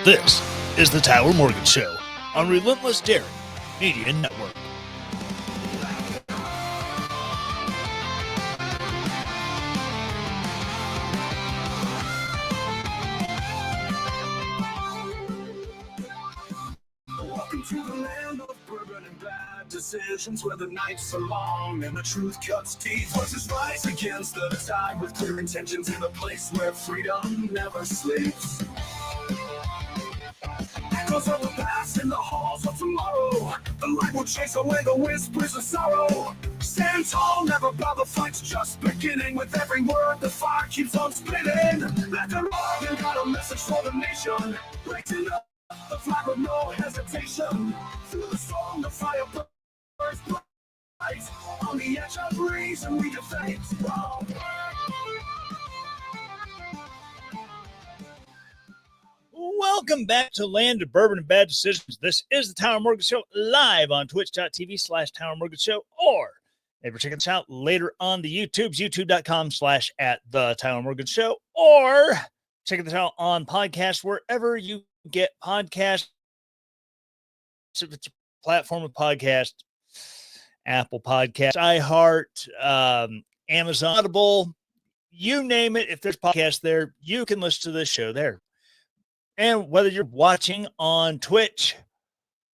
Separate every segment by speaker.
Speaker 1: This is the Tyler Morgan Show on Relentless Daring Media Network.
Speaker 2: Welcome to the land of bourbon and bad decisions, where the nights are long and the truth cuts teeth. Voices rise against the tide with clear intentions, in a place where freedom never sleeps. Echoes of the past in the halls of tomorrow. The light will chase away the whispers of sorrow. Stand tall, never bow, the fight's just beginning. With every word, the fire keeps on spinning. Let the rock got a message for the nation. Breaking up the flag with no hesitation. Through the storm, the fire burns bright. On the edge of reason, we defend.
Speaker 1: Welcome back to Land of Bourbon and Bad Decisions. This is the Tyler Morgan Show, live on twitch.tv/Tyler Morgan Show, or if you're checking this out later on the YouTubes, youtube.com/@the Tyler Morgan Show, or checking this out on podcast wherever you get podcasts. If it's a platform of podcast, Apple Podcasts, iHeart, Amazon, Audible, you name it. If there's podcasts there, you can listen to this show there. And whether you're watching on Twitch,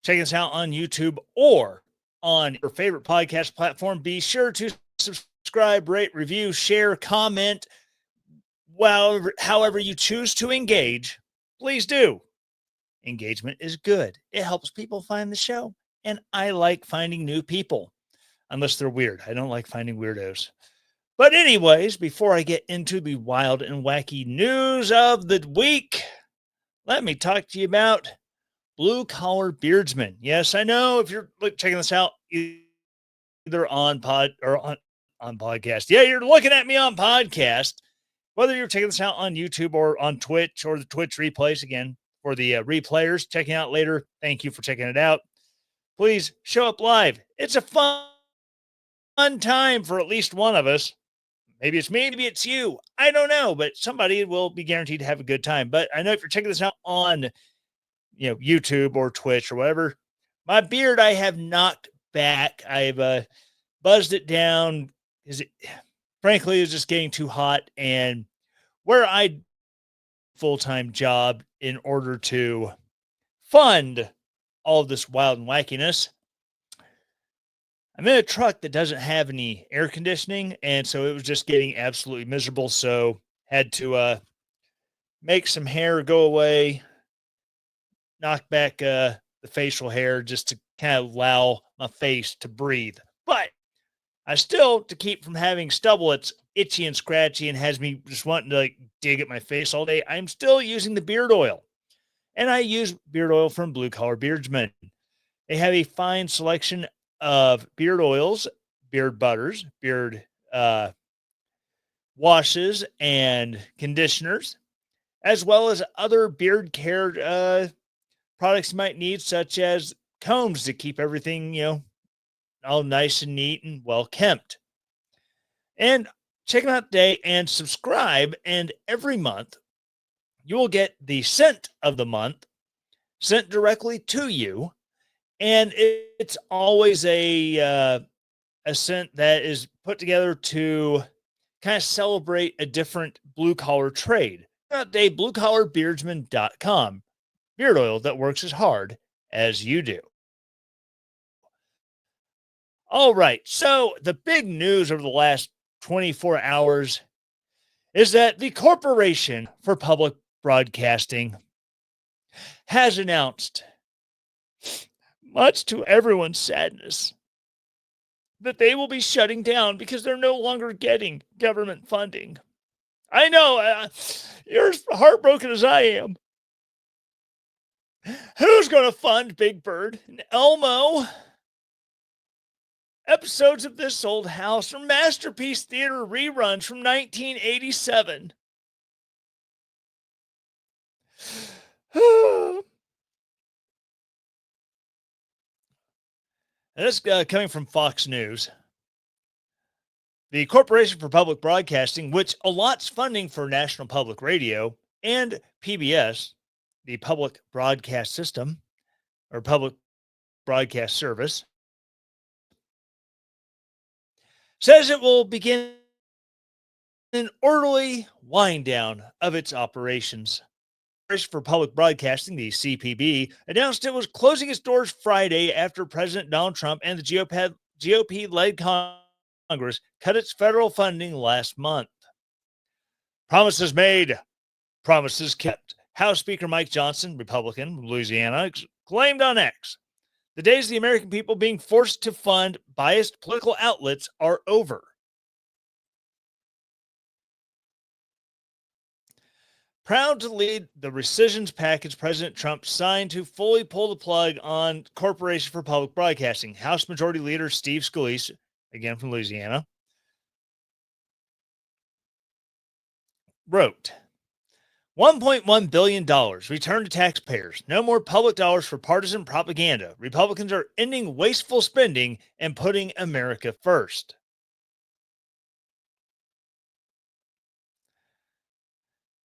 Speaker 1: checking us out on YouTube, or on your favorite podcast platform, be sure to subscribe, rate, review, share, comment. Well, however you choose to engage, please do. Engagement is good. It helps people find the show. And I like finding new people, unless they're weird. I don't like finding weirdos. But anyways, before I get into the wild and wacky news of the week, let me talk to you about Blue Collar Beardsmen. Yes, I know if you're checking this out either on pod or on podcast. Yeah, you're looking at me on podcast. Whether you're checking this out on YouTube or on Twitch or the Twitch replays, again, for the replayers checking out later, thank you for checking it out. Please show up live. It's a fun time for at least one of us. Maybe it's me, maybe it's you. I don't know, but somebody will be guaranteed to have a good time. But I know if you're checking this out on, YouTube or Twitch or whatever, my beard I have knocked back. I've buzzed it down because frankly, it was just getting too hot. And where I full-time job in order to fund all of this wild and wackiness, I'm in a truck that doesn't have any air conditioning, and so it was just getting absolutely miserable. So had to make some hair go away, knock back the facial hair just to kind of allow my face to breathe. But I still, to keep from having stubble that's itchy and scratchy and has me just wanting to dig at my face all day, I'm still using the beard oil. And I use beard oil from Blue Collar Beardsmen. They have a fine selection of beard oils, beard butters, beard washes, and conditioners, as well as other beard care products you might need, such as combs to keep everything, all nice and neat and well kempt. And check them out today and subscribe. And every month you will get the scent of the month sent directly to you. And it's always a scent that is put together to kind of celebrate a different blue-collar trade. Today, bluecollarbeardsman.com. Beard oil that works as hard as you do. All right, so the big news over the last 24 hours is that the Corporation for Public Broadcasting has announced, much to everyone's sadness, that they will be shutting down because they're no longer getting government funding. I know, you're as heartbroken as I am. Who's going to fund Big Bird and Elmo? Episodes of This Old House or Masterpiece Theater reruns from 1987. This coming from Fox News. The Corporation for Public Broadcasting, which allots funding for National Public Radio and PBS, the public broadcast system or public broadcast service, says it will begin an orderly wind down of its operations. For Public Broadcasting, the CPB, announced it was closing its doors Friday after President Donald Trump and the GOP-led Congress cut its federal funding last month. Promises made, promises kept. House Speaker Mike Johnson, Republican, Louisiana, claimed on X, the days of the American people being forced to fund biased political outlets are over. Proud to lead the rescissions package President Trump signed to fully pull the plug on Corporation for Public Broadcasting, House Majority Leader Steve Scalise, again from Louisiana, wrote, $1.1 billion returned to taxpayers. No more public dollars for partisan propaganda. Republicans are ending wasteful spending and putting America first.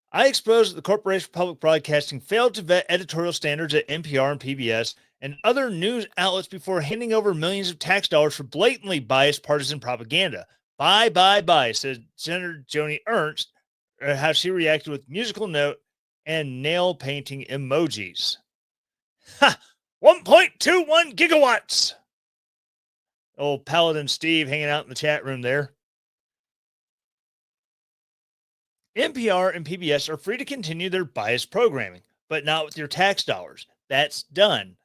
Speaker 1: I exposed that the Corporation for Public Broadcasting failed to vet editorial standards at NPR and PBS and other news outlets before handing over millions of tax dollars for blatantly biased partisan propaganda. Bye, said Senator Joni Ernst, how she reacted with musical note and nail painting emojis. Ha! 1.21 gigawatts! Old Paladin Steve hanging out in the chat room there. NPR and PBS are free to continue their biased programming, but not with your tax dollars. That's done.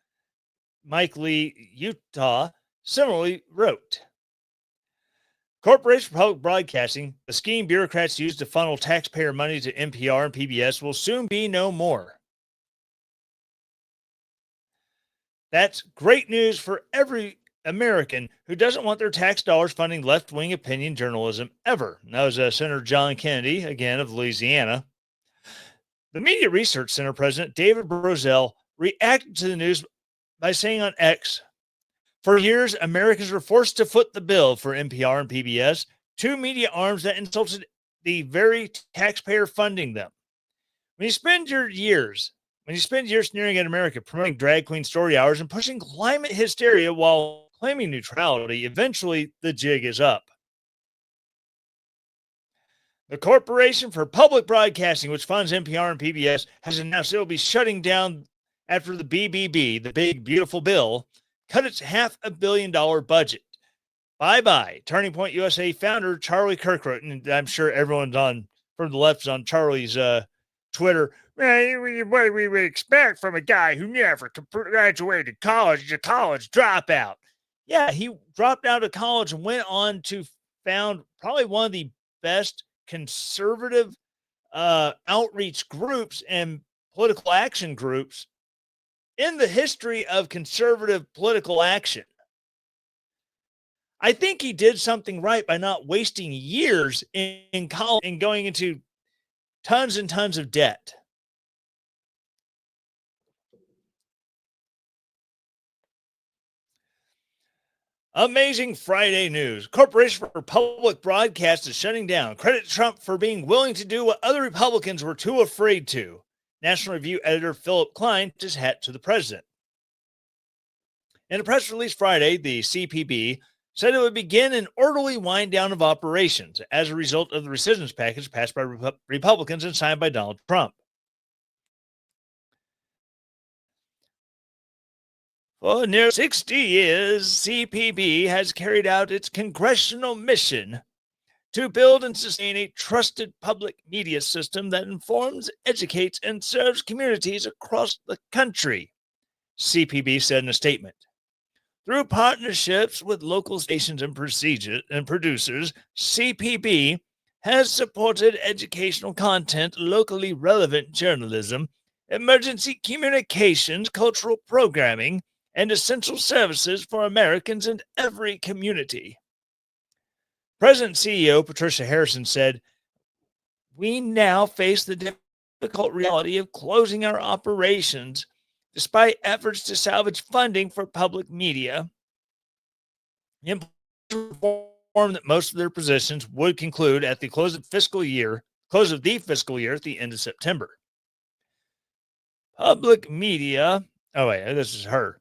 Speaker 1: Mike Lee, Utah, similarly wrote, Corporation for Public Broadcasting, the scheme bureaucrats use to funnel taxpayer money to NPR and PBS, will soon be no more. That's great news for every American who doesn't want their tax dollars funding left-wing opinion journalism ever. And that was Senator John Kennedy, again of Louisiana. The Media Research Center president, David Brozell, reacted to the news by saying on X, for years, Americans were forced to foot the bill for NPR and PBS, two media arms that insulted the very taxpayer funding them. When you spend years sneering at America, promoting drag queen story hours and pushing climate hysteria while claiming neutrality, eventually the jig is up. The Corporation for Public Broadcasting, which funds NPR and PBS, has announced it will be shutting down after the BBB, the Big Beautiful Bill, cut its $500 million budget. Bye-bye. Turning Point USA founder Charlie Kirk wrote, and I'm sure everyone's from the left is on Charlie's Twitter. What we would expect from a guy who never graduated college. He's a college dropout. Yeah, he dropped out of college and went on to found probably one of the best conservative outreach groups and political action groups in the history of conservative political action. I think he did something right by not wasting years in college and going into tons and tons of debt. Amazing Friday news. Corporation for Public Broadcast is shutting down. Credit Trump for being willing to do what other Republicans were too afraid to. National Review editor Philip Klein tipped his hat to the president. In a press release Friday, the CPB said it would begin an orderly wind down of operations as a result of the rescissions package passed by Republicans and signed by Donald Trump. For nearly 60 years, CPB has carried out its congressional mission to build and sustain a trusted public media system that informs, educates, and serves communities across the country, CPB said in a statement. Through partnerships with local stations and producers, CPB has supported educational content, locally relevant journalism, emergency communications, cultural programming, and essential services for Americans in every community. President and CEO Patricia Harrison said, we now face the difficult reality of closing our operations despite efforts to salvage funding for public media. Informed that most of their positions would conclude at the close of the fiscal year at the end of September. Public media. Oh, wait, this is her.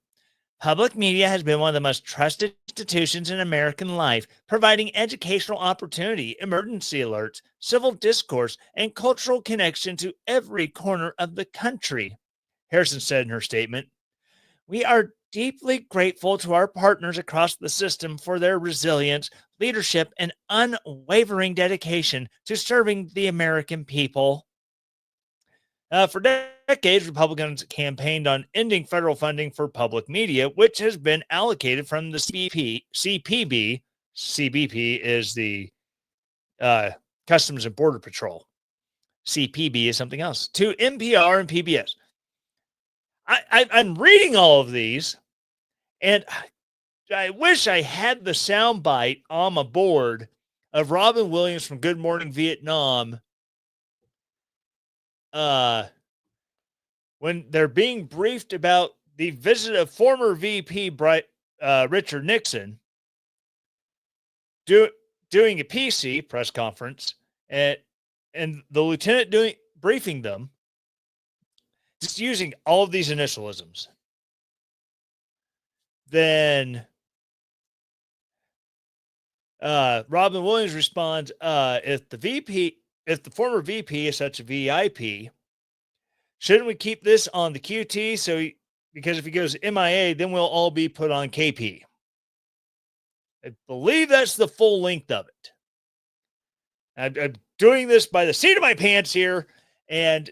Speaker 1: Public media has been one of the most trusted institutions in American life, providing educational opportunity, emergency alerts, civil discourse, and cultural connection to every corner of the country. Harrison said in her statement, "We are deeply grateful to our partners across the system for their resilience, leadership, and unwavering dedication to serving the American people." For decades, Republicans campaigned on ending federal funding for public media, which has been allocated from the CPB. CBP is the Customs and Border Patrol. CPB is something else. To NPR and PBS. I'm reading all of these, and I wish I had the soundbite on my board of Robin Williams from Good Morning Vietnam. When they're being briefed about the visit of former VP Richard Nixon doing a PC press conference, and the lieutenant briefing them, just using all of these initialisms. Then Robin Williams responds, if the former VP is such a VIP, shouldn't we keep this on the QT? Because if he goes MIA, then we'll all be put on KP. I believe that's the full length of it. I'm doing this by the seat of my pants here, and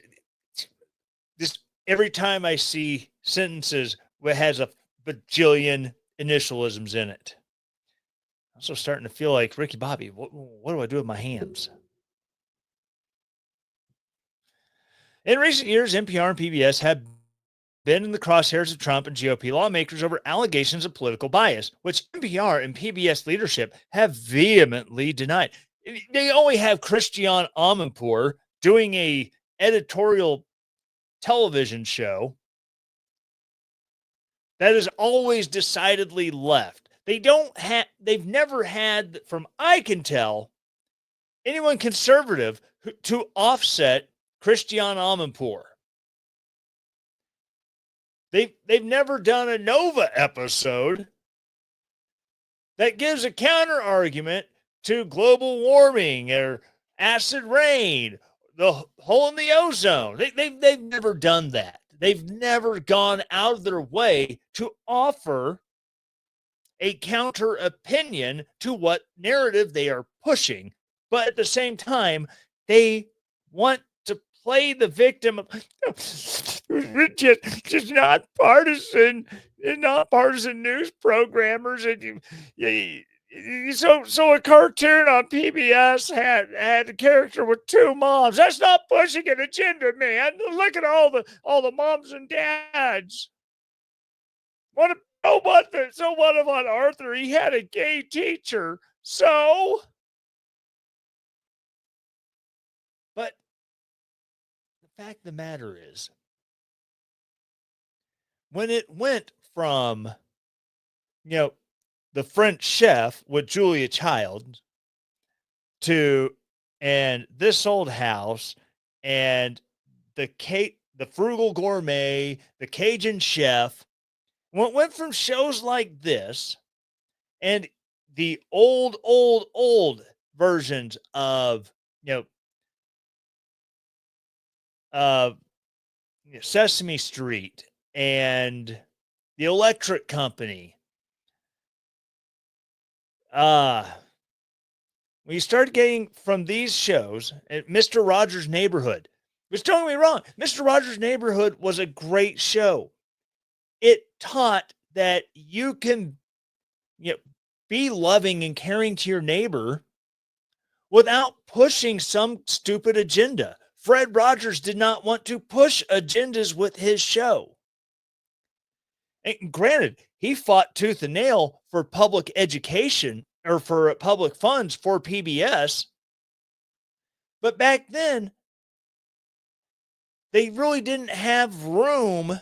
Speaker 1: just every time I see sentences that has a bajillion initialisms in it, I'm also starting to feel like Ricky Bobby. What do I do with my hands? In recent years, NPR and PBS have been in the crosshairs of Trump and GOP lawmakers over allegations of political bias, which NPR and PBS leadership have vehemently denied. They only have Christiane Amanpour doing a editorial television show that is always decidedly left. They've never had, from I can tell, anyone conservative to offset Christiane Amanpour. They've never done a Nova episode that gives a counter argument to global warming or acid rain, the hole in the ozone. They've never done that. They've never gone out of their way to offer a counter opinion to what narrative they are pushing. But at the same time, they want to play the victim of just not partisan news programmers. And so a cartoon on PBS had a character with two moms. That's not pushing an agenda, man. Look at all the moms and dads. What about Arthur? He had a gay teacher. So, but the fact of the matter is, when it went from, the French Chef with Julia Child to, and This Old House, and the Frugal Gourmet, the Cajun Chef, when it went from shows like this and the old versions of, Sesame Street and The Electric Company. When you start getting from these shows, Mr. Rogers' Neighborhood, which, don't get me wrong, Mr. Rogers' Neighborhood was a great show. It taught that you can, be loving and caring to your neighbor without pushing some stupid agenda. Fred Rogers did not want to push agendas with his show. And granted, he fought tooth and nail for public education or for public funds for PBS. But back then, they really didn't have room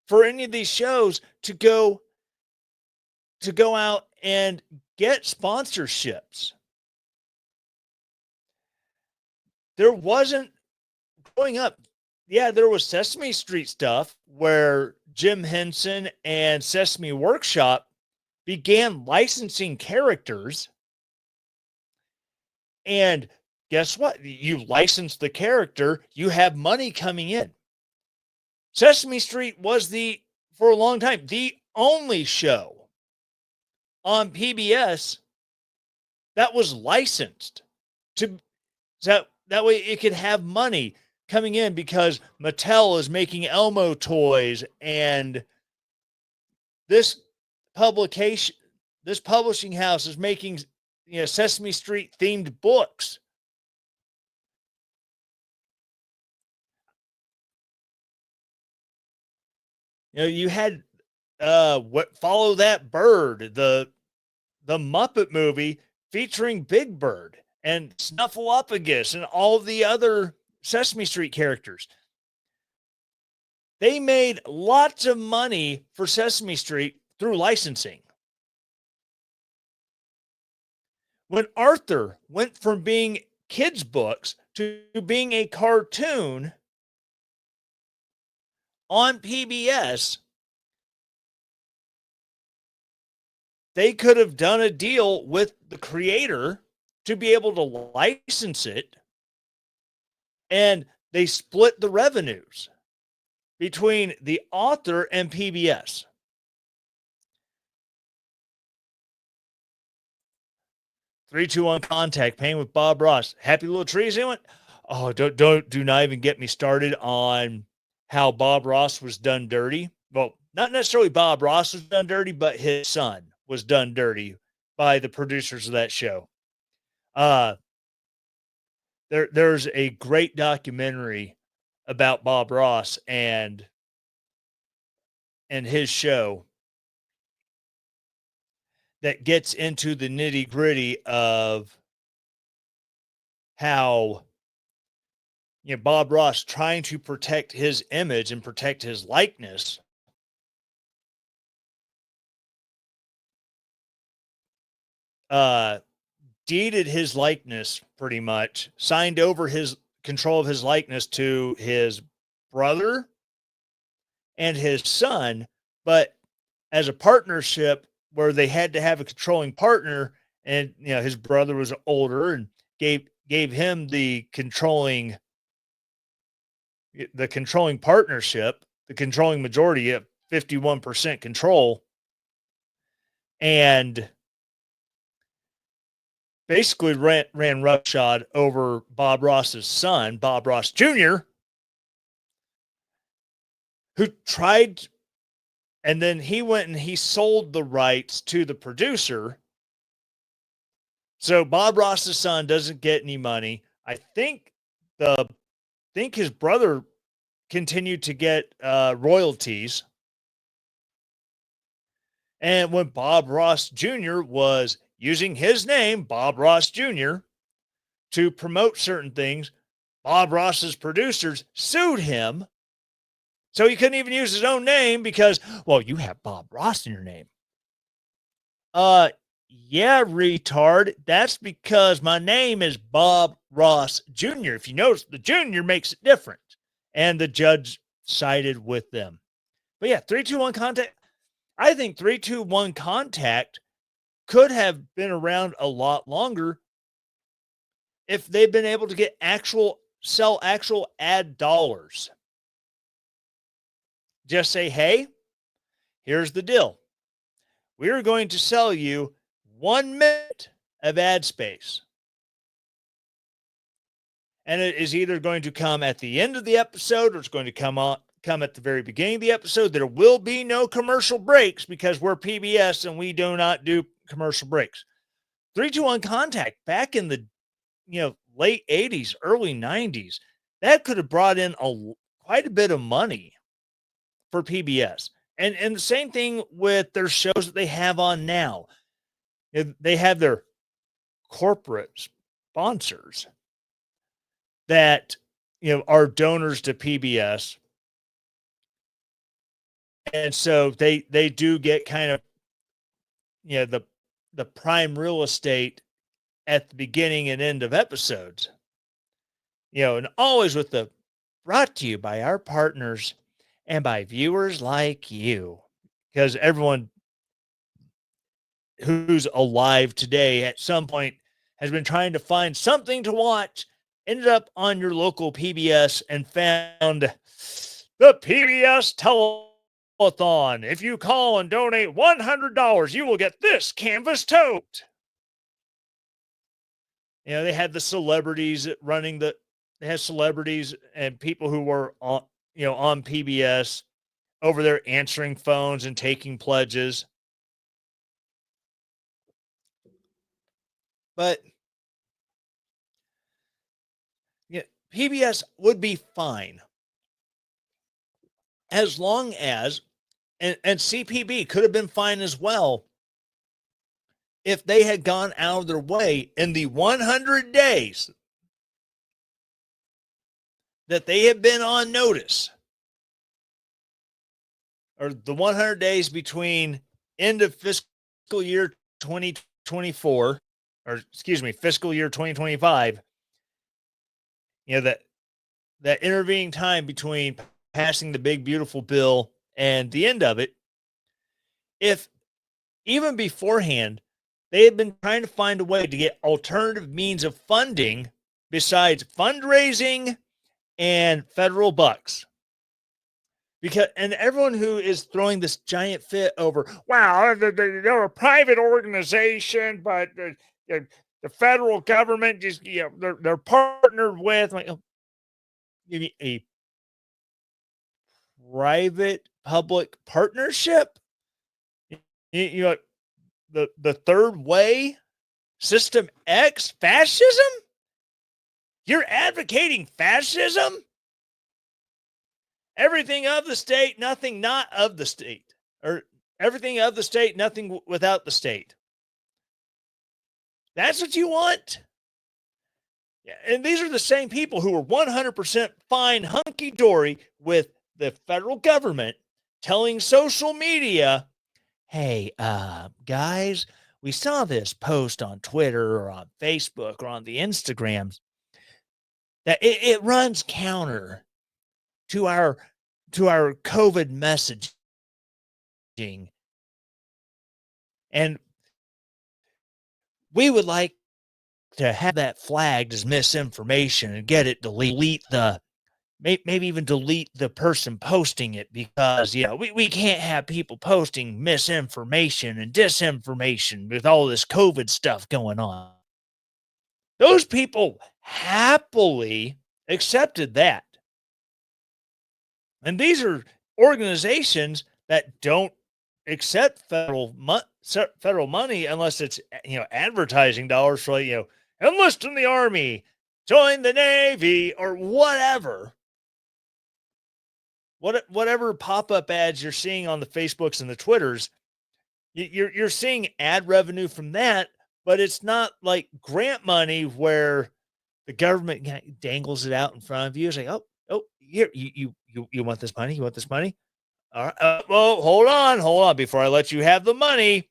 Speaker 1: for any of these shows to go out and get sponsorships. There wasn't, growing up, yeah, there was Sesame Street stuff where Jim Henson and Sesame Workshop began licensing characters. And guess what? You license the character, you have money coming in. Sesame Street was for a long time, the only show on PBS that was licensed to that way it could have money coming in because Mattel is making Elmo toys and this publication this publishing house is making Sesame Street themed books. You had what Follow That Bird, the Muppet movie featuring Big Bird and Snuffleupagus and all the other Sesame Street characters. They made lots of money for Sesame Street through licensing. When Arthur went from being kids' books to being a cartoon on PBS, they could have done a deal with the creator to be able to license it, and they split the revenues between the author and PBS. Three, two, one, contact. Paying with Bob Ross. Happy little trees. Anyone? Oh, do not even get me started on how Bob Ross was done dirty. Well, not necessarily Bob Ross was done dirty, but his son was done dirty by the producers of that show. There's a great documentary about Bob Ross and his show that gets into the nitty gritty of how Bob Ross trying to protect his image and protect his likeness deeded his likeness pretty much, signed over his control of his likeness to his brother and his son, but as a partnership where they had to have a controlling partner, and his brother was older and gave him the controlling partnership, the controlling majority of 51% control, and basically ran roughshod over Bob Ross's son, Bob Ross Jr., who tried, and then he went and he sold the rights to the producer. So Bob Ross's son doesn't get any money. I think his brother continued to get royalties. And when Bob Ross Jr. was using his name, Bob Ross Jr., to promote certain things, Bob Ross's producers sued him. So he couldn't even use his own name because, well, you have Bob Ross in your name. Yeah, retard. That's because my name is Bob Ross Jr. If you notice, the junior makes it different. And the judge sided with them. But yeah, 321 contact. I think 321 contact could have been around a lot longer if they've been able to get sell actual ad dollars. Just say, hey, here's the deal. We're going to sell you 1 minute of ad space. And it is either going to come at the end of the episode or it's going to come at the very beginning of the episode. There will be no commercial breaks because we're PBS and we do not do commercial breaks. 321 contact back in the late 80s, early 90s, that could have brought in quite a bit of money for PBS. And the same thing with their shows that they have on now. They have their corporate sponsors that are donors to PBS. And so they do get kind of the prime real estate at the beginning and end of episodes. And always with the brought to you by our partners and by viewers like you. Because everyone who's alive today at some point has been trying to find something to watch, ended up on your local PBS and found the PBS Telethon. If you call and donate $100, you will get this canvas tote. They had the celebrities running they had celebrities and people who were on PBS over there answering phones and taking pledges. But PBS would be fine as long as, and CPB could have been fine as well, if they had gone out of their way in the 100 days that they had been on notice, or the 100 days between end of fiscal year 2024, or excuse me, fiscal year 2025, that intervening time between passing the big, beautiful bill and the end of it, if even beforehand, they had been trying to find a way to get alternative means of funding besides fundraising and federal bucks. And everyone who is throwing this giant fit over, wow, they're a private organization, but the federal government just, they're partnered with, like, give me a private public partnership. The third way, System X, fascism? You're advocating fascism? Everything of the state, nothing not of the state. Or everything of the state, nothing without the state. That's what you want? Yeah, and these are the same people who are 100% fine, hunky-dory with the federal government telling social media, hey, guys, we saw this post on Twitter or on Facebook or on the Instagrams that it runs counter to our COVID messaging. And we would like to have that flagged as misinformation and get it maybe even delete the person posting it, because we can't have people posting misinformation and disinformation with all this COVID stuff going on. Those people happily accepted that. And these are organizations that don't accept federal money unless it's advertising dollars for enlist in the Army, join the Navy, or whatever. Whatever pop-up ads you're seeing on the Facebooks and the Twitters, you're seeing ad revenue from that, but it's not like grant money where the government dangles it out in front of you. It's like, oh, here, you want this money? You want this money? All right. Well, hold on. Before I let you have the money,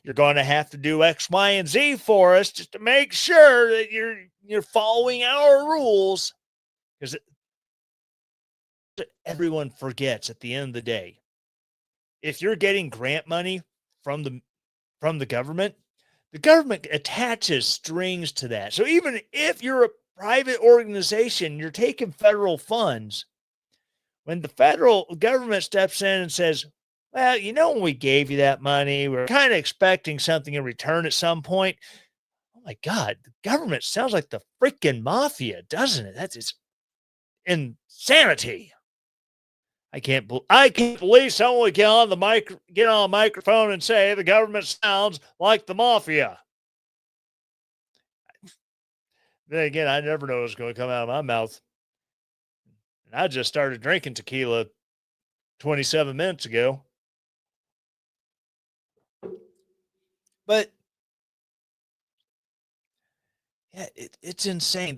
Speaker 1: you're going to have to do X, Y, and Z for us just to make sure that you're following our rules. Because everyone forgets at the end of the day, if you're getting grant money from the government attaches strings to that. So even if you're a private organization, you're taking federal funds, when the federal government steps in and says, well, when we gave you that money, we're kind of expecting something in return at some point. Oh my God, the government sounds like the freaking mafia, doesn't it? It's insanity. I can't believe someone would get on a microphone and say the government sounds like the mafia. Then again, I never know what's going to come out of my mouth. And I just started drinking tequila 27 minutes ago. But yeah, it's insane.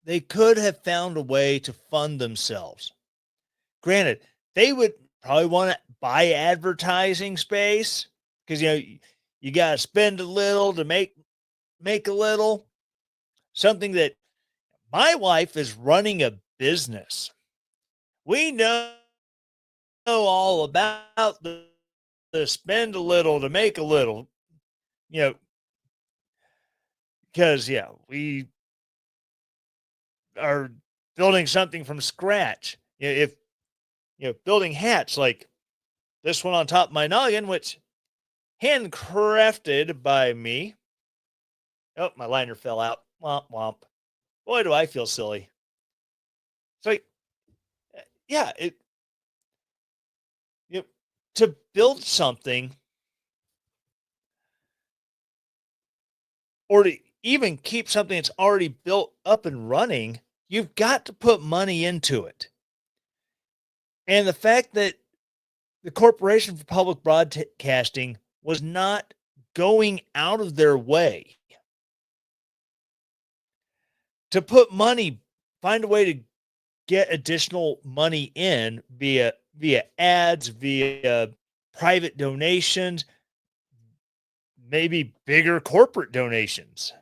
Speaker 1: They could have found a way to fund themselves. Granted, they would probably want to buy advertising space, because you got to spend a little to make a little. Something that my wife is running a business. we know all about the spend a little to make a little, you know, because yeah, we are building something from scratch. If building hats like this one on top of my noggin, which handcrafted by me. Oh, my liner fell out. Womp womp. Boy, do I feel silly. So, yeah, you know, to build something or to even keep something that's already built up and running, you've got to put money into it. And the fact that the Corporation for Public Broadcasting was not going out of their way to put money, find a way to get additional money in via ads, via private donations, maybe bigger corporate donations.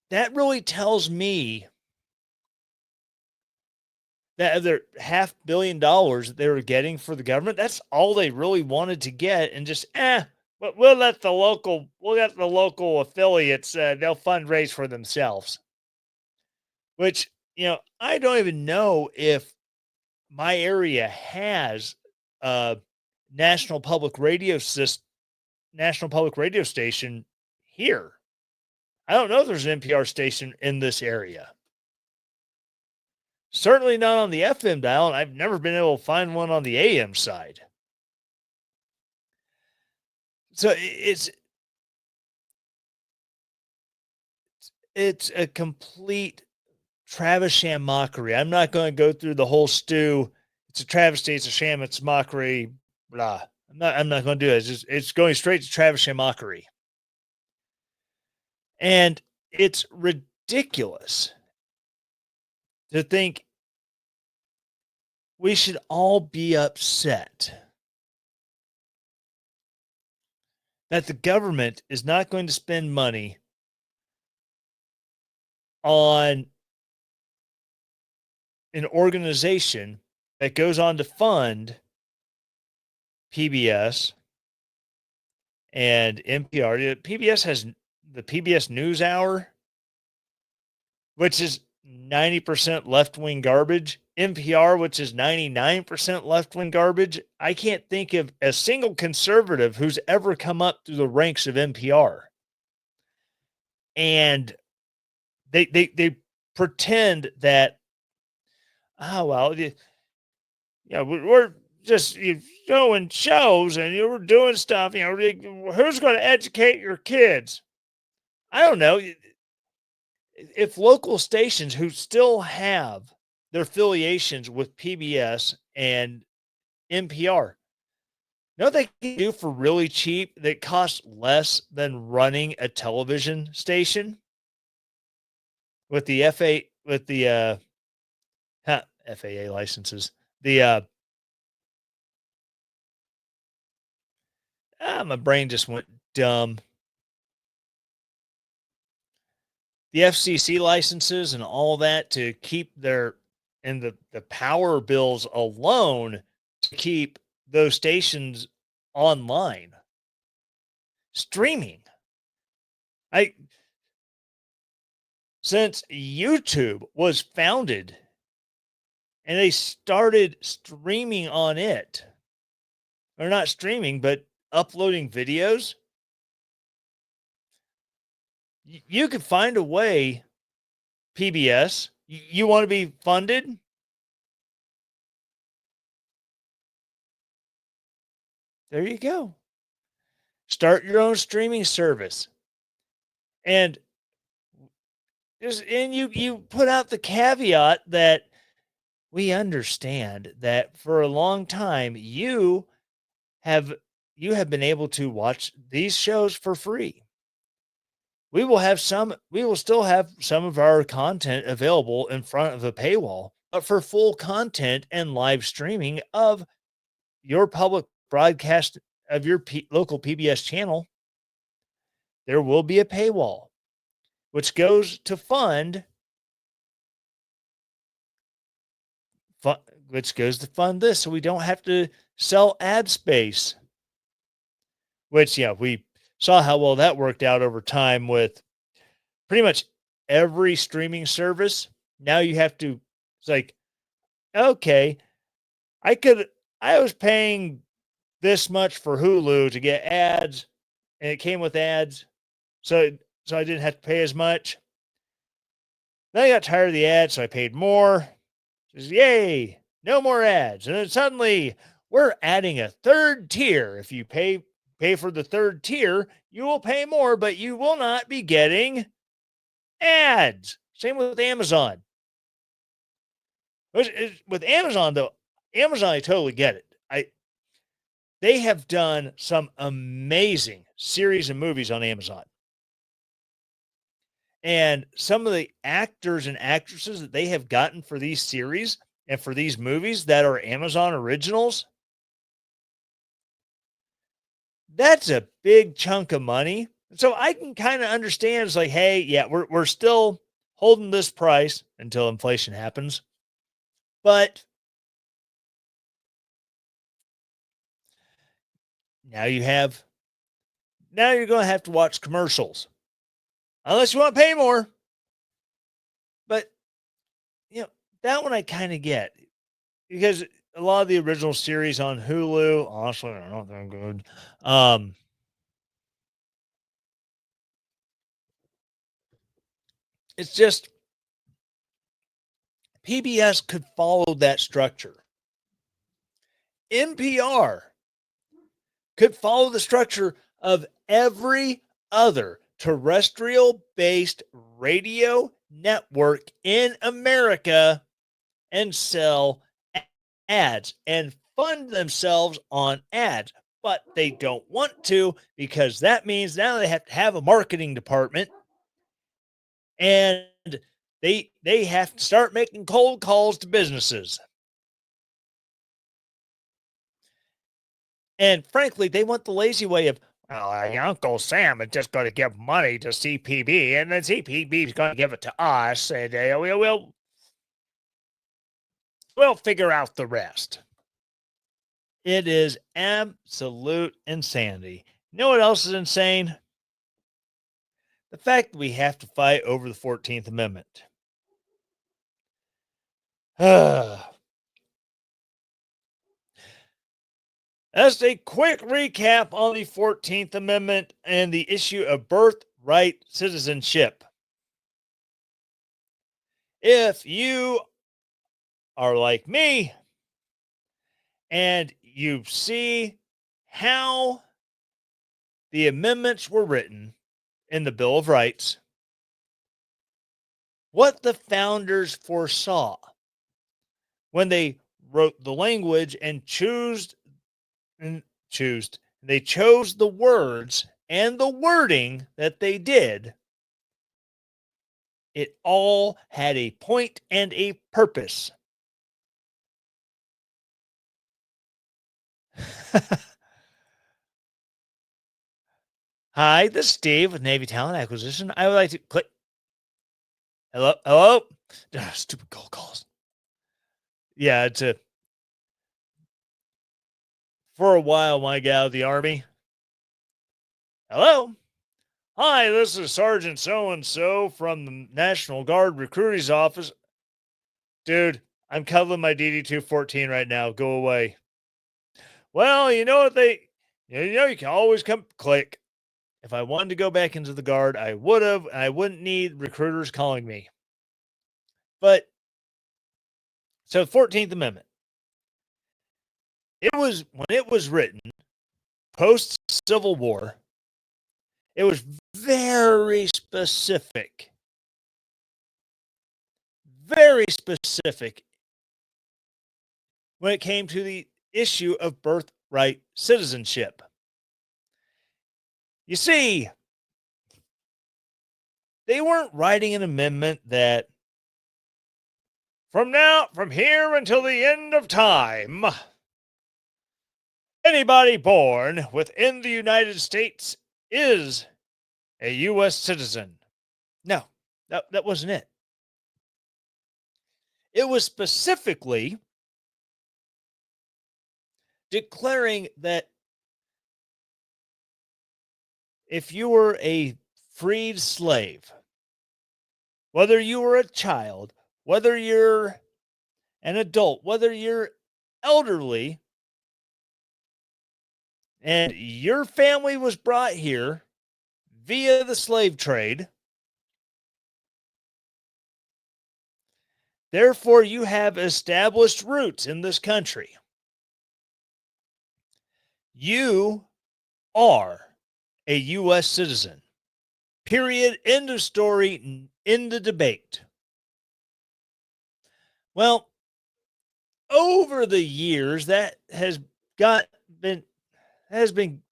Speaker 1: That really tells me that their $500 million they were getting for the government, that's all they really wanted to get, and just but we'll let the local affiliates they'll fundraise for themselves. Which I don't even know if my area has a national public radio station here. I don't know if there's an NPR station in this area. Certainly not on the FM dial, and I've never been able to find one on the AM side. So it's a complete Travis-sham mockery. I'm not going to go through the whole stew. It's a travesty. It's a sham. It's mockery. Blah. I'm not going to do it. It's going straight to Travis-sham mockery, and it's ridiculous to think we should all be upset that the government is not going to spend money on an organization that goes on to fund PBS and NPR. PBS has the PBS NewsHour, which is 90% left wing garbage. NPR, which is 99% left wing garbage. I can't think of a single conservative who's ever come up through the ranks of NPR. And they pretend that, oh, well, we're just showing shows and we're doing stuff. Who's going to educate your kids? I don't know. If local stations who still have their affiliations with PBS and NPR, you know what they can do for really cheap that costs less than running a television station with the FAA licenses. My brain just went dumb. The FCC licenses and all that to keep the power bills alone to keep those stations online streaming. Since YouTube was founded and they started streaming on it, or not streaming, but uploading videos, you could find a way. PBS, you want to be funded? There you go. Start your own streaming service. And you put out the caveat that we understand that for a long time you have been able to watch these shows for free. We will still have some of our content available in front of a paywall, but for full content and live streaming of your public broadcast of your local PBS channel, there will be a paywall, which goes to fund which goes to fund this, so we don't have to sell ad space. Which, yeah, we saw how well that worked out over time with pretty much every streaming service. Now you have to, it's like, okay, I could, I was paying this much for Hulu to get ads, and it came with ads, so I didn't have to pay as much. Then I got tired of the ads, so I paid more. Just, yay, no more ads. And then suddenly we're adding a third tier. If you pay for the third tier, you will pay more, but you will not be getting ads. Same with Amazon. With Amazon, though, Amazon, I totally get it. They have done some amazing series and movies on Amazon. And some of the actors and actresses that they have gotten for these series and for these movies that are Amazon originals, that's a big chunk of money. So I can kind of understand, it's like, hey, yeah, we're still holding this price until inflation happens. But now you're going to have to watch commercials unless you want to pay more. But that one I kind of get, because a lot of the original series on Hulu, honestly, I don't think they're good. It's just PBS could follow that structure. NPR could follow the structure of every other terrestrial based radio network in America and sell ads and fund themselves on ads. But they don't want to, because that means now they have to have a marketing department, and they have to start making cold calls to businesses. And frankly, they want the lazy way of, well, Uncle Sam is just going to give money to CPB, and then CPB is going to give it to us, and we'll figure out the rest. It is absolute insanity. You know what else is insane? The fact that we have to fight over the 14th Amendment. As a quick recap on the 14th Amendment and the issue of birthright citizenship. If you are like me and you see how the amendments were written in the Bill of Rights, what the founders foresaw when they wrote the language and they chose the words and the wording that they did, it all had a point and a purpose. Hi, this is Steve with Navy Talent Acquisition. I would like to click. Hello? Stupid cold calls. Yeah, for a while, my gal of the Army. Hello? Hi, this is Sergeant so-and-so from the National Guard Recruiting's office. Dude, I'm cuddling my DD-214 right now. Go away. Well, you know what you can always come click. If I wanted to go back into the Guard, I would have. I wouldn't need recruiters calling me. But, so 14th Amendment. When it was written, post-Civil War, it was very specific. Very specific when it came to the issue of birthright citizenship. You see, they weren't writing an amendment that from here until the end of time, anybody born within the United States is a U.S. citizen. No, that wasn't it. It was specifically declaring that if you were a freed slave, whether you were a child, whether you're an adult, whether you're elderly, and your family was brought here via the slave trade, therefore you have established roots in this country. You are a U.S. citizen. Period. End of story. End of debate. Well, over the years, that has been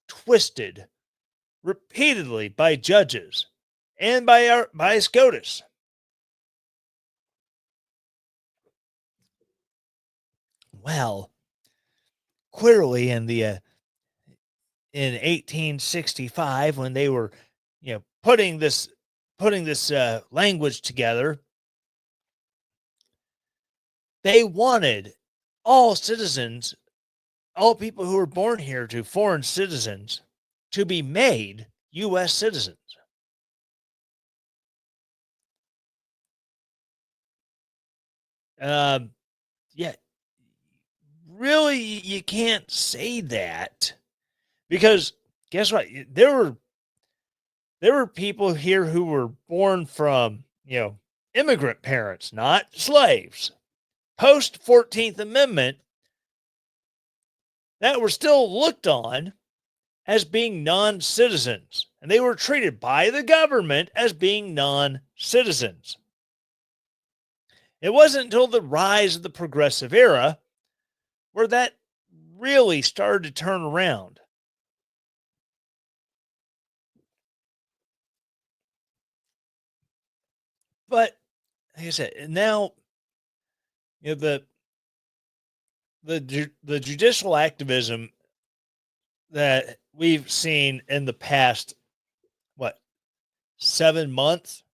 Speaker 1: twisted repeatedly by judges and by SCOTUS. Well, clearly in 1865, when they were, putting this language together, they wanted all citizens, all people who were born here to foreign citizens, to be made U.S. citizens. Yeah, really, you can't say that, because guess what? There were people here who were born from, immigrant parents, not slaves, post 14th Amendment, that were still looked on as being non-citizens, and they were treated by the government as being non-citizens. It wasn't until the rise of the progressive era where that really started to turn around. But like I said, now, the judicial activism that we've seen in the past, 7 months,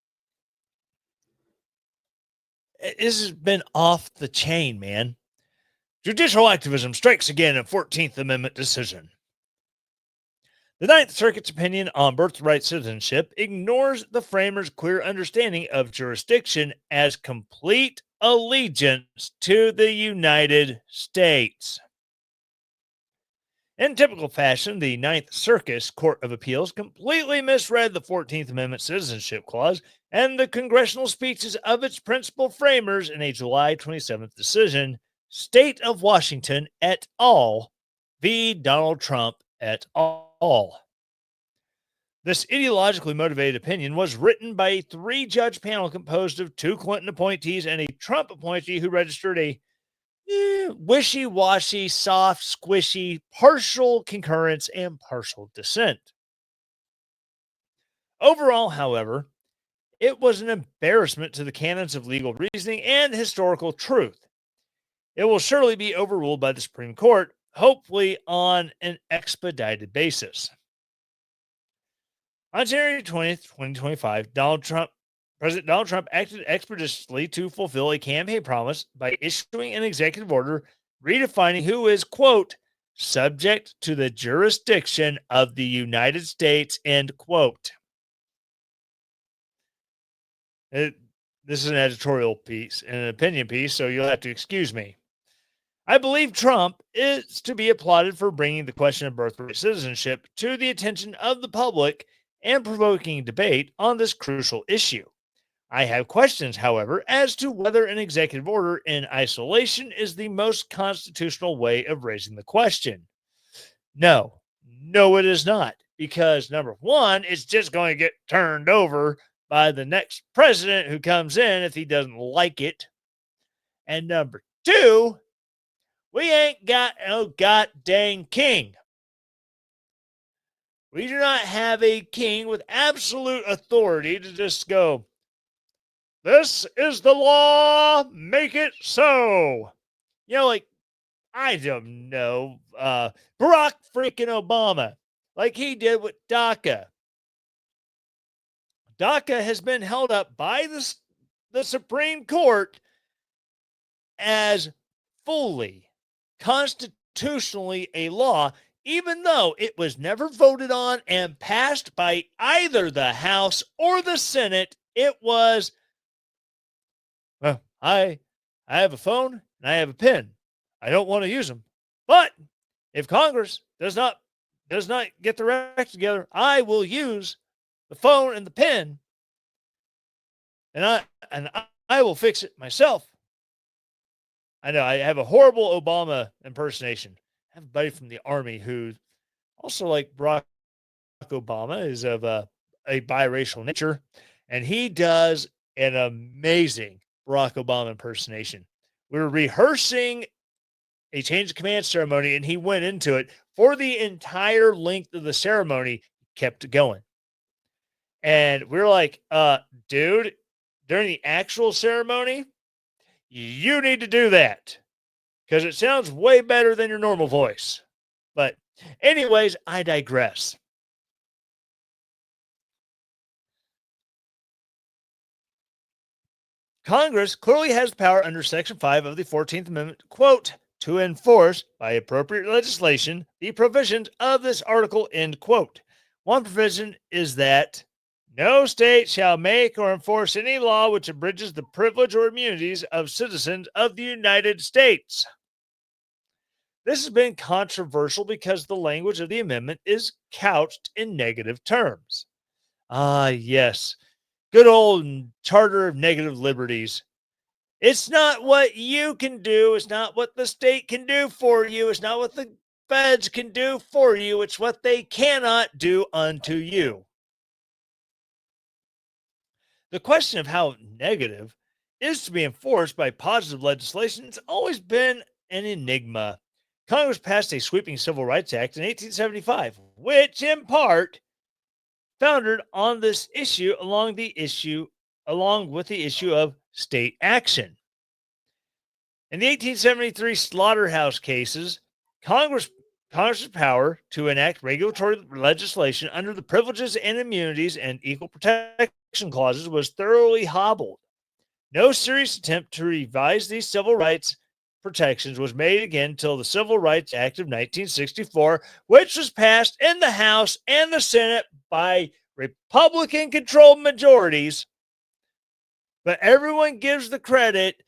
Speaker 1: this has been off the chain, man. Judicial activism strikes again in 14th Amendment decision. The Ninth Circuit's opinion on birthright citizenship ignores the framers' clear understanding of jurisdiction as complete allegiance to the United States. In typical fashion, the Ninth Circus Court of Appeals completely misread the 14th Amendment Citizenship Clause and the congressional speeches of its principal framers in a July 27th decision, State of Washington et al. V. Donald Trump et al. This ideologically motivated opinion was written by a 3-judge panel composed of 2 Clinton appointees and a Trump appointee who registered a wishy-washy, soft, squishy, partial concurrence and partial dissent. Overall, however, it was an embarrassment to the canons of legal reasoning and historical truth. It will surely be overruled by the Supreme Court, hopefully on an expedited basis. On January 20th, 2025, President Donald Trump acted expeditiously to fulfill a campaign promise by issuing an executive order redefining who is, quote, subject to the jurisdiction of the United States, end quote. This is an editorial piece and an opinion piece, so you'll have to excuse me. I believe Trump is to be applauded for bringing the question of birthright citizenship to the attention of the public and provoking debate on this crucial issue. I have questions, however, as to whether an executive order in isolation is the most constitutional way of raising the question. No, it is not. Because number one, it's just going to get turned over by the next president who comes in if he doesn't like it. And number two, we ain't got no goddamn king. We do not have a king with absolute authority to just go, this is the law, make it so. Like, I don't know, Barack freaking Obama, like he did with DACA. DACA has been held up by the Supreme Court as fully constitutional constitutionally a law, even though it was never voted on and passed by either the House or the Senate. It was, well, I have a phone and I have a pen. I don't want to use them. But if Congress does not get their act together, I will use the phone and the pen, and I will fix it myself. I know I have a horrible Obama impersonation. I have a buddy from the Army who also, like Barack Obama, is of a biracial nature, and he does an amazing Barack Obama impersonation. We were rehearsing a change of command ceremony, and he went into it for the entire length of the ceremony, kept it going. And we were like, dude, during the actual ceremony, you need to do that because it sounds way better than your normal voice. But, anyways, I digress. Congress clearly has power under Section 5 of the 14th Amendment, quote, to enforce by appropriate legislation the provisions of this article, end quote. One provision is that no state shall make or enforce any law which abridges the privilege or immunities of citizens of the United States. This has been controversial because the language of the amendment is couched in negative terms. Ah, yes. Good old Charter of Negative Liberties. It's not what you can do. It's not what the state can do for you. It's not what the feds can do for you. It's what they cannot do unto you. The question of how negative is to be enforced by positive legislation has always been an enigma. Congress passed a sweeping Civil Rights Act in 1875, which in part founded on this issue along with the issue of state action. In the 1873 slaughterhouse cases, Congress's power to enact regulatory legislation under the privileges and immunities and equal protection clauses was thoroughly hobbled. No serious attempt to revise these civil rights protections was made again until the Civil Rights Act of 1964, which was passed in the House and the Senate by Republican-controlled majorities. But everyone gives the credit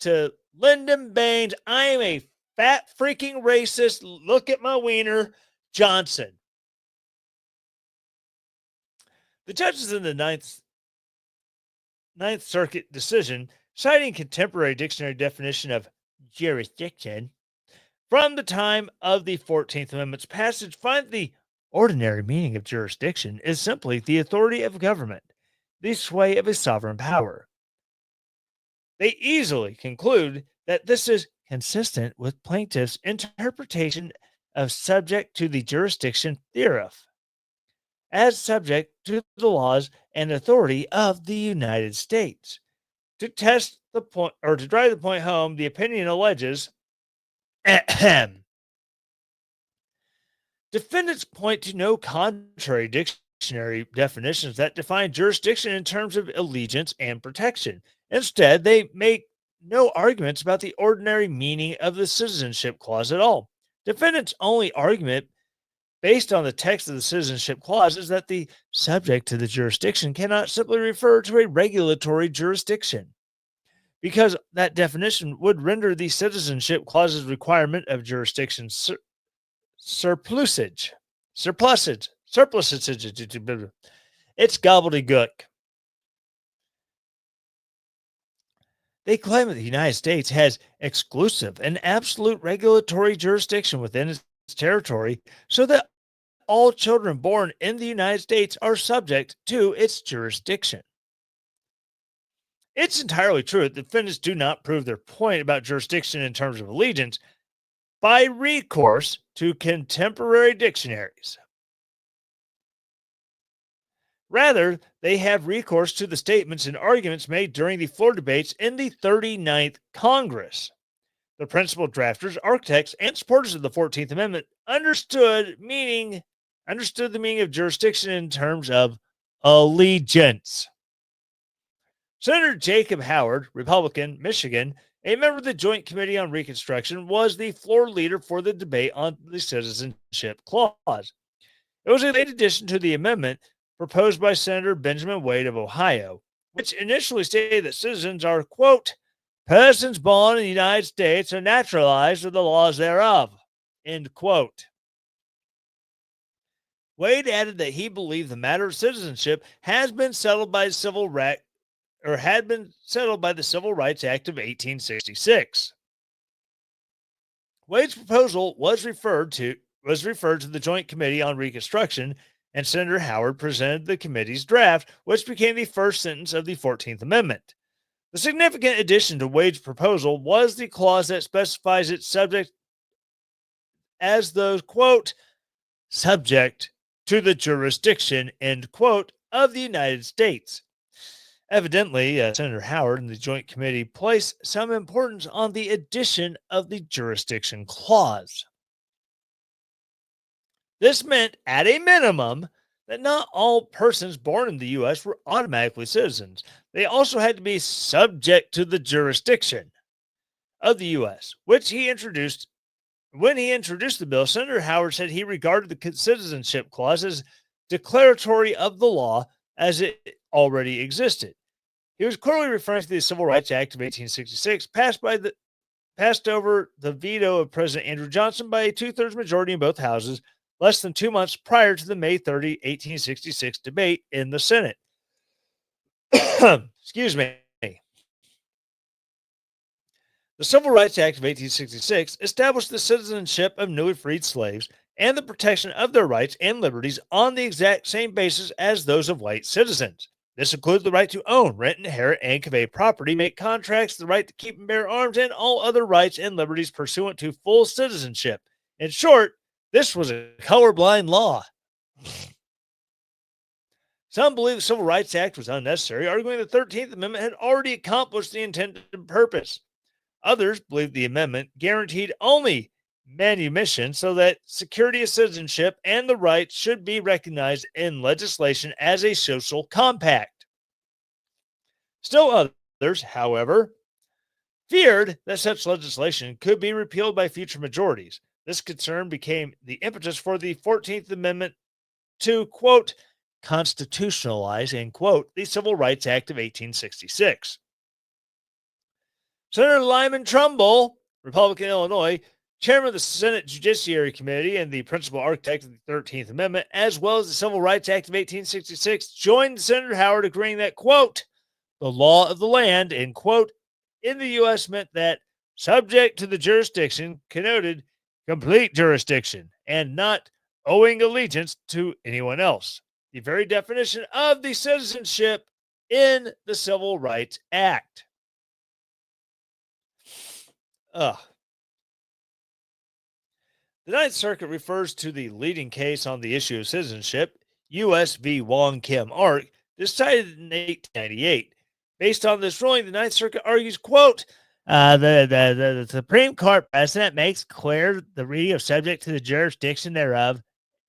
Speaker 1: to Lyndon Baines. I am a fat freaking racist. Look at my wiener, Johnson. The judges in the Ninth Circuit decision, citing contemporary dictionary definition of jurisdiction from the time of the 14th Amendment's passage, find the ordinary meaning of jurisdiction is simply the authority of government, the sway of a sovereign power. They easily conclude that this is consistent with plaintiffs' interpretation of subject to the jurisdiction thereof, as subject to the laws and authority of the United States. To test the point, or to drive the point home, the opinion alleges defendants point to no contrary dictionary definitions that define jurisdiction in terms of allegiance and protection. Instead, they make no arguments about the ordinary meaning of the citizenship clause at all. Defendants' only argument based on the text of the citizenship clause is that the subject to the jurisdiction cannot simply refer to a regulatory jurisdiction, because that definition would render the citizenship clause's requirement of jurisdiction surplusage. It's gobbledygook. They claim that the United States has exclusive and absolute regulatory jurisdiction within its territory, so that all children born in the United States are subject to its jurisdiction. It's entirely true that defendants do not prove their point about jurisdiction in terms of allegiance by recourse to contemporary dictionaries. Rather, they have recourse to the statements and arguments made during the floor debates in the 39th Congress. The principal drafters, architects, and supporters of the 14th Amendment understood the meaning of jurisdiction in terms of allegiance. Senator Jacob Howard, Republican, Michigan, A member of the Joint Committee on Reconstruction, was the floor leader for the debate on the Citizenship Clause. It was a late addition to the amendment proposed by Senator Benjamin Wade of Ohio, which initially stated that citizens are, quote, persons born in the United States or naturalized with the laws thereof, end quote. Wade added that he believed the matter of citizenship has been settled by the Civil Rights Act of 1866. Wade's proposal was referred to the Joint Committee on Reconstruction, and Senator Howard presented the committee's draft, which became the first sentence of the 14th Amendment. The significant addition to Wade's proposal was the clause that specifies its subject as the, quote, subject to the jurisdiction, end quote, of the United States. Evidently, Senator Howard and the Joint Committee placed some importance on the addition of the jurisdiction clause. This meant, at a minimum, that not all persons born in the U.S. were automatically citizens. They also had to be subject to the jurisdiction of the U.S., which he introduced. When he introduced the bill, Senator Howard said he regarded the citizenship clause as declaratory of the law as it already existed. He was clearly referring to the Civil Rights Act of 1866, passed over the veto of President Andrew Johnson by a two-thirds majority in both houses, less than 2 months prior to the May 30, 1866 debate in the Senate. Excuse me. The Civil Rights Act of 1866 established the citizenship of newly freed slaves and the protection of their rights and liberties on the exact same basis as those of white citizens. This includes the right to own, rent, inherit, and convey property, make contracts, the right to keep and bear arms, and all other rights and liberties pursuant to full citizenship. In short, this was a colorblind law. Some believe the Civil Rights Act was unnecessary, arguing the 13th Amendment had already accomplished the intended purpose. Others believe the amendment guaranteed only manumission so that security of citizenship and the rights should be recognized in legislation as a social compact. Still others, however, feared that such legislation could be repealed by future majorities. This concern became the impetus for the 14th Amendment to, quote, constitutionalize, end quote, the Civil Rights Act of 1866. Senator Lyman Trumbull, Republican Illinois, chairman of the Senate Judiciary Committee and the principal architect of the 13th Amendment, as well as the Civil Rights Act of 1866, joined Senator Howard agreeing that, quote, the law of the land, end quote, in the U.S. meant that subject to the jurisdiction connoted complete jurisdiction and not owing allegiance to anyone else. The very definition of the citizenship in the Civil Rights Act. The Ninth Circuit refers to the leading case on the issue of citizenship, U.S. v. Wong Kim Ark, decided in 1898. Based on this ruling, the Ninth Circuit argues, quote, the Supreme Court precedent makes clear the reading of subject to the jurisdiction thereof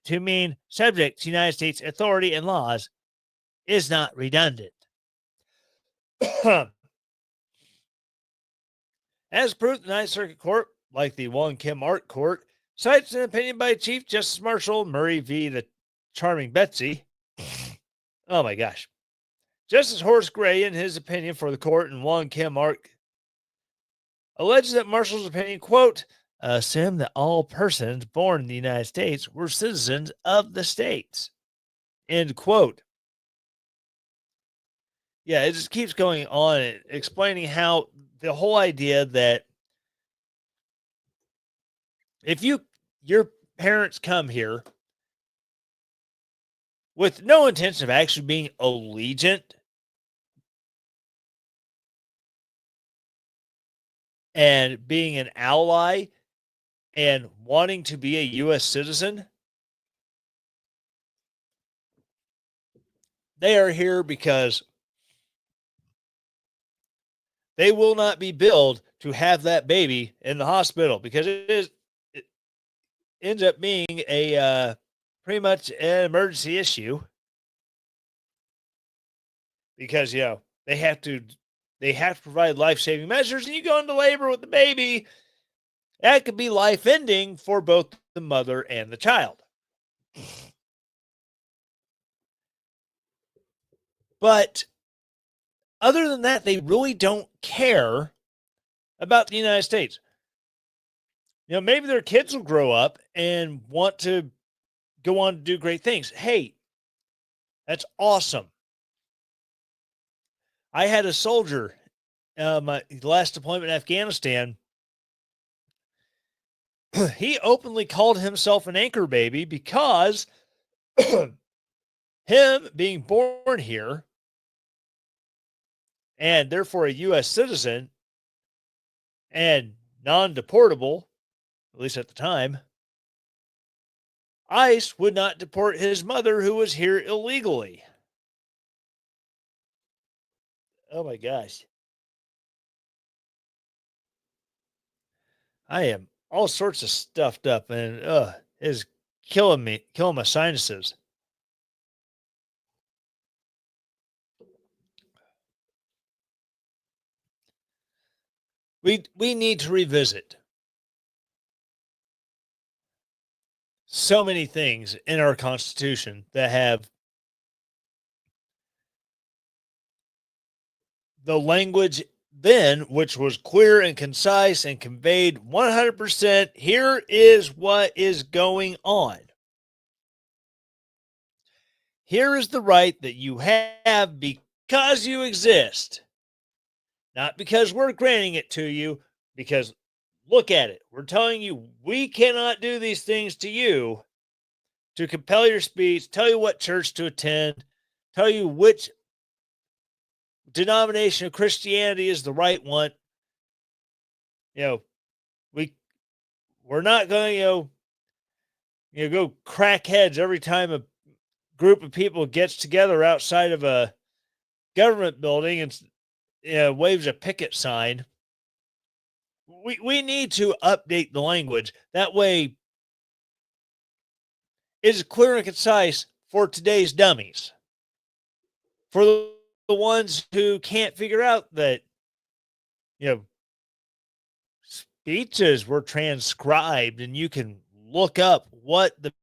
Speaker 1: to mean subject to United States authority and laws is not redundant. As proof, the Ninth Circuit Court, like the Wong Kim Ark Court, cites an opinion by Chief Justice Marshall Murray v. the Charming Betsy. Oh my gosh. Justice Horace Gray, in his opinion for the court in Wong Kim Ark, alleges that Marshall's opinion, quote, assumed that all persons born in the United States were citizens of the states, end quote. Yeah, it just keeps going on, explaining how the whole idea that if your parents come here with no intention of actually being allegiant and being an ally and wanting to be a U.S. citizen, they are here because they will not be billed to have that baby in the hospital, because it ends up being a pretty much an emergency issue, because they have to they have to provide life-saving measures, and you go into labor with the baby, that could be life-ending for both the mother and the child. But other than that, they really don't care about the United States. Maybe their kids will grow up and want to go on to do great things. Hey, that's awesome. I had a soldier, my last deployment in Afghanistan. He openly called himself an anchor baby because him being born here and therefore a U.S. citizen and non-deportable, at least at the time, ICE would not deport his mother who was here illegally. Oh my gosh. I am all sorts of stuffed up and is killing me, killing my sinuses. We need to revisit so many things in our Constitution that have the language then, which was clear and concise and conveyed 100%. Here is what is going on. Here is the right that you have because you exist, not because we're granting it to you. Because look at it. We're telling you we cannot do these things to you to compel your speech, tell you what church to attend, tell you which denomination of Christianity is the right one. We're not going to go crack heads every time a group of people gets together outside of a government building and waves a picket sign. We need to update the language. That way it's clear and concise for today's dummies. For the ones who can't figure out that, speeches were transcribed and you can look up what the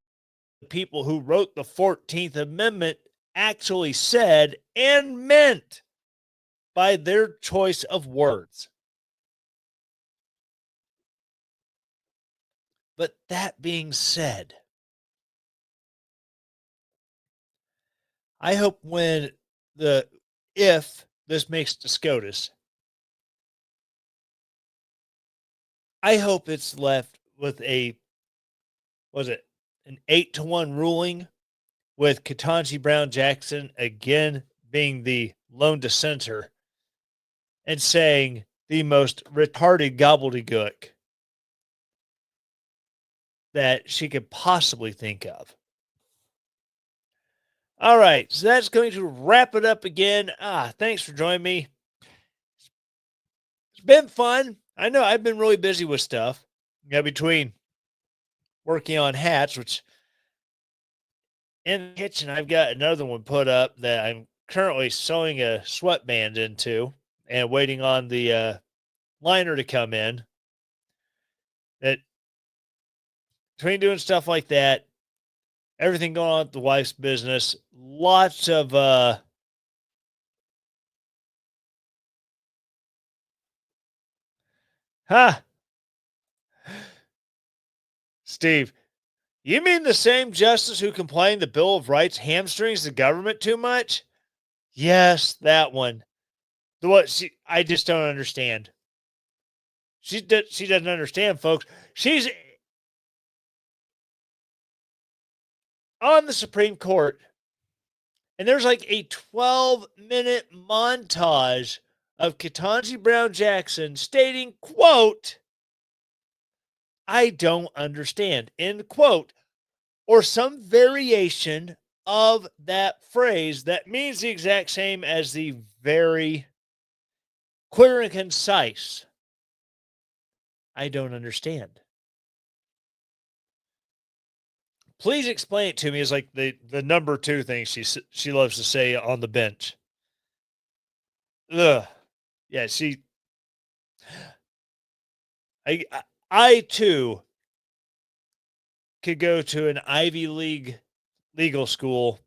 Speaker 1: people who wrote the 14th Amendment actually said and meant by their choice of words. But that being said, I hope if this makes to SCOTUS, I hope it's left with an 8-1 ruling with Ketanji Brown Jackson again being the lone dissenter and saying the most retarded gobbledygook that she could possibly think of. All right, so that's going to wrap it up again. Thanks for joining me. It's been fun. I know I've been really busy with stuff. Between working on hats, which in the kitchen I've got another one put up that I'm currently sewing a sweatband into and waiting on the liner to come in. That between doing stuff like that, everything going on with the wife's business, lots of Steve, you mean the same justice who complained the Bill of Rights hamstrings the government too much? Yes, that one. I just don't understand. She doesn't understand, folks. She's on the Supreme Court, and there's like a 12-minute montage of Ketanji Brown Jackson stating, quote, "I don't understand," end quote, or some variation of that phrase that means the exact same as the very clear and concise "I don't understand." Please explain it to me is like the number two thing she loves to say on the bench. Ugh. Yeah, I too could go to an Ivy League legal school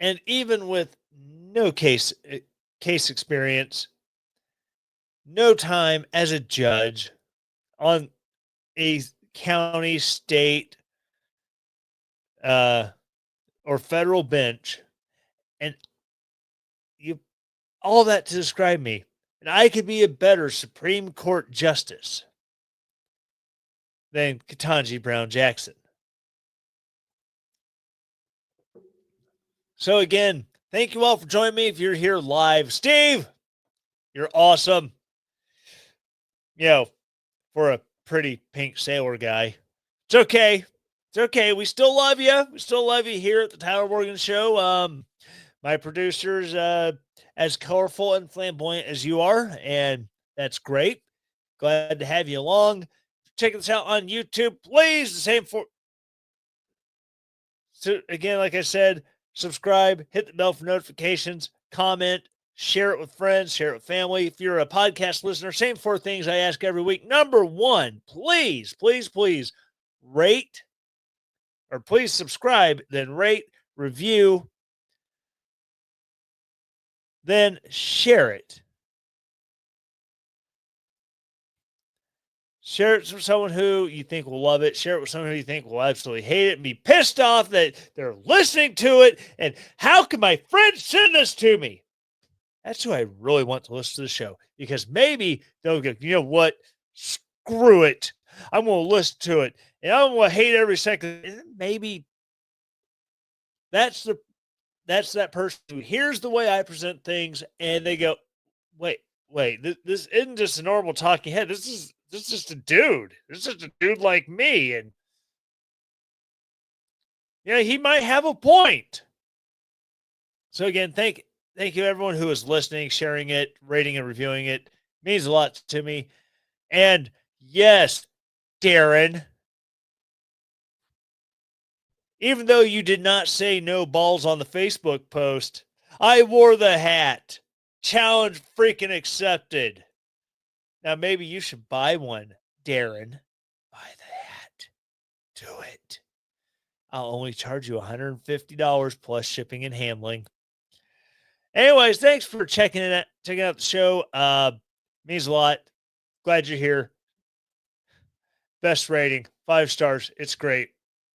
Speaker 1: and even with no case experience, no time as a judge on a county, state, uh, or federal bench, and you all that to describe me, and I could be a better Supreme Court justice than Ketanji Brown Jackson. So again, thank you all for joining me. If you're here live, Steve, you're awesome. You know, for a pretty pink sailor guy, it's okay. It's okay. We still love you. We still love you here at the Tyler Morgan Show. My producer's as colorful and flamboyant as you are, and that's great. Glad to have you along. Check this out on YouTube, please. The same for. So again, like I said, subscribe, hit the bell for notifications, comment, share it with friends, share it with family. If you're a podcast listener, same four things I ask every week. Number one, please, please, please rate or please subscribe, then rate, review, then share it. Share it with someone who you think will love it. Share it with someone who you think will absolutely hate it and be pissed off that they're listening to it. And how can my friends send this to me? That's who I really want to listen to the show, because maybe they'll go, you know what? Screw it. I'm going to listen to it and I'm going to hate every second. And maybe that's that person who hears the way I present things and they go, wait, this isn't just a normal talking head. This is just a dude. This is just a dude like me. And yeah, he might have a point. So again, thank you everyone who is listening, sharing it, rating and reviewing it. It means a lot to me. And yes, Darren, even though you did not say no balls on the Facebook post, I wore the hat. Challenge freaking accepted. Now, maybe you should buy one, Darren. Buy the hat. Do it. I'll only charge you $150 plus shipping and handling. Anyways, thanks for checking out the show. Means a lot. Glad you're here. Best rating, 5 stars. It's great.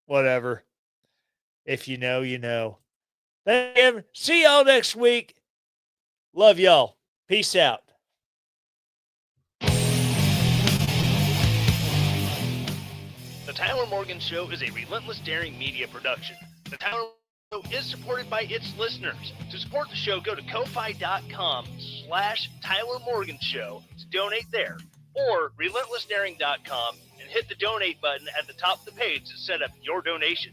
Speaker 1: Whatever. If you know, you know. Thank you. See y'all next week. Love y'all. Peace out. The Tyler Morgan Show is a Relentless Daring media production. The Tyler Show is supported by its listeners. To support the show, go to ko-fi.com/Tyler Morgan Show to donate there, or relentlessdaring.com and hit the donate button at the top of the page to set up your donation.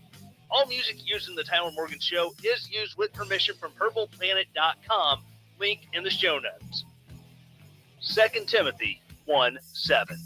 Speaker 1: All music used in the Tyler Morgan Show is used with permission from purpleplanet.com, link in the show notes. 2 Timothy 1:7.